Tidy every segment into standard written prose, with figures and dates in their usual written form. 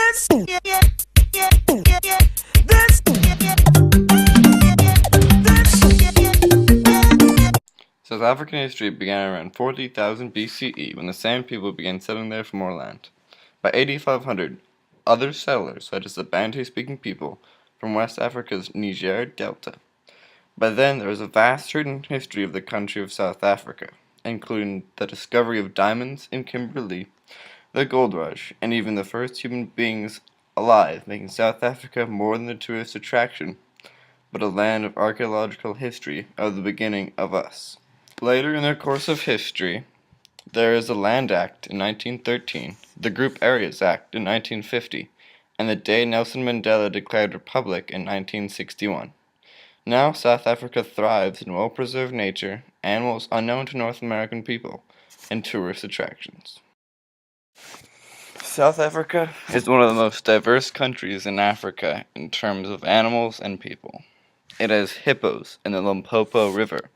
South African history began around 40,000 BCE when the San people began settling there for more land. By 8500, other settlers, such as the Bantu-speaking people from West Africa's Niger Delta. By then, there was a vast written history of the country of South Africa, including the discovery of diamonds in Kimberley, the gold rush, and even the first human beings alive, making South Africa more than a tourist attraction, but a land of archaeological history of the beginning of us. Later in the course of history, there is the Land Act in 1913, the Group Areas Act in 1950, and the day Nelson Mandela declared republic in 1961. Now South Africa thrives in well-preserved nature, animals unknown to North American people, and tourist attractions. South Africa is one of the most diverse countries in Africa in terms of animals and people. It has hippos in the Limpopo River,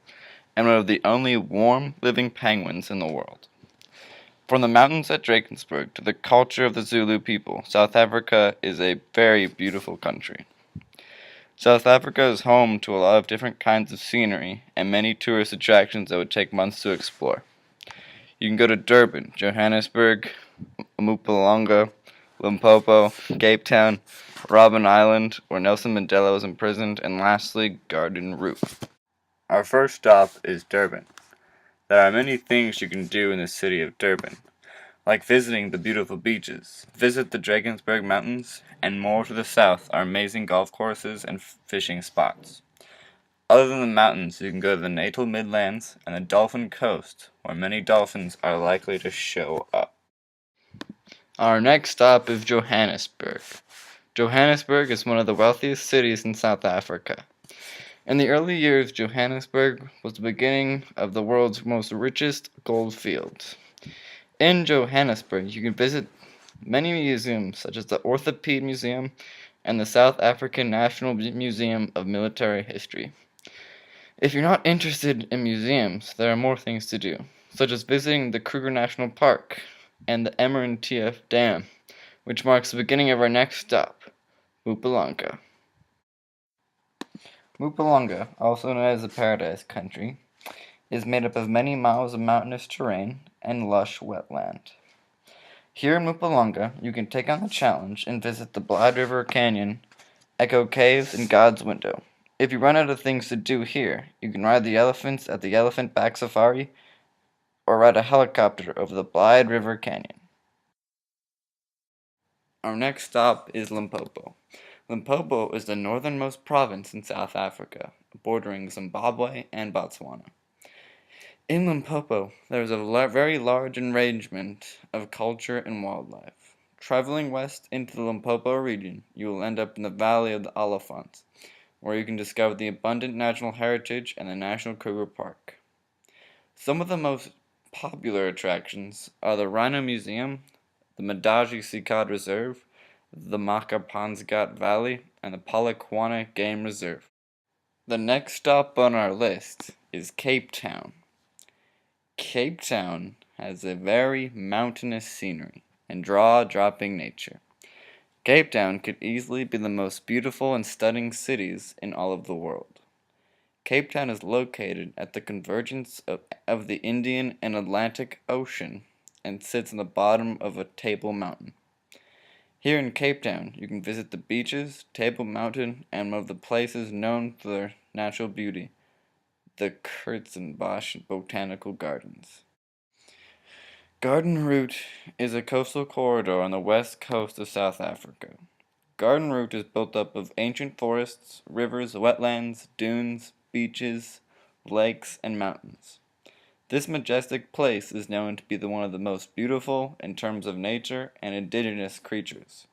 and one of the only warm, living penguins in the world. From the mountains at Drakensberg to the culture of the Zulu people, South Africa is a very beautiful country. South Africa is home to a lot of different kinds of scenery and many tourist attractions that would take months to explore. You can go to Durban, Johannesburg, Mpumalanga, Limpopo, Cape Town, Robben Island, where Nelson Mandela was imprisoned, and lastly, Garden Route. Our first stop is Durban. There are many things you can do in the city of Durban, like visiting the beautiful beaches, visit the Drakensberg Mountains, and more to the south are amazing golf courses and fishing spots. Other than the mountains, you can go to the Natal Midlands and the Dolphin Coast, where many dolphins are likely to show up. Our next stop is Johannesburg. Johannesburg is one of the wealthiest cities in South Africa. In the early years, Johannesburg was the beginning of the world's most richest gold fields. In Johannesburg, you can visit many museums, such as the Orthopede Museum and the South African National Museum of Military History. If you're not interested in museums, there are more things to do, such as visiting the Kruger National Park and the Emmerentief Dam, which marks the beginning of our next stop, Mpumalanga. Mpumalanga, also known as the Paradise Country, is made up of many miles of mountainous terrain and lush wetland. Here in Mpumalanga, you can take on the challenge and visit the Blyde River Canyon, Echo Caves, and God's Window. If you run out of things to do here, you can ride the elephants at the Elephant Back Safari or ride a helicopter over the Blyde River Canyon. Our next stop is Limpopo. Limpopo is the northernmost province in South Africa, bordering Zimbabwe and Botswana. In Limpopo, there is a very large arrangement of culture and wildlife. Traveling west into the Limpopo region, you will end up in the Valley of the Olifants, where you can discover the abundant natural heritage and the National Kruger Park. Some of the most popular attractions are the Rhino Museum, the Madaji Sikad Reserve, the Makapansgat Valley, and the Polokwane Game Reserve. The next stop on our list is Cape Town. Cape Town has a very mountainous scenery and jaw-dropping nature. Cape Town could easily be the most beautiful and stunning cities in all of the world. Cape Town is located at the convergence of the Indian and Atlantic Ocean and sits on the bottom of a Table Mountain. Here in Cape Town, you can visit the beaches, Table Mountain, and one of the places known for their natural beauty, the Kurtzenbosch Botanical Gardens. Garden Route is a coastal corridor on the west coast of South Africa. Garden Route is built up of ancient forests, rivers, wetlands, dunes, beaches, lakes, and mountains. This majestic place is known to be one of the most beautiful in terms of nature and indigenous creatures.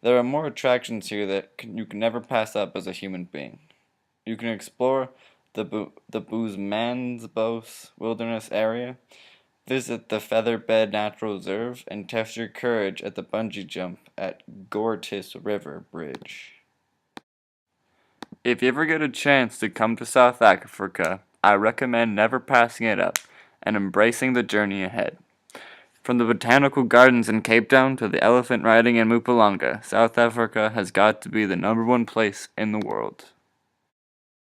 There are more attractions here that you can never pass up as a human being. You can explore the Bushmandsbos Wilderness Area, visit the Featherbed Natural Reserve, and test your courage at the bungee jump at Gortis River Bridge. If you ever get a chance to come to South Africa, I recommend never passing it up and embracing the journey ahead. From the botanical gardens in Cape Town to the elephant riding in Mpumalanga, South Africa has got to be the #1 place in the world.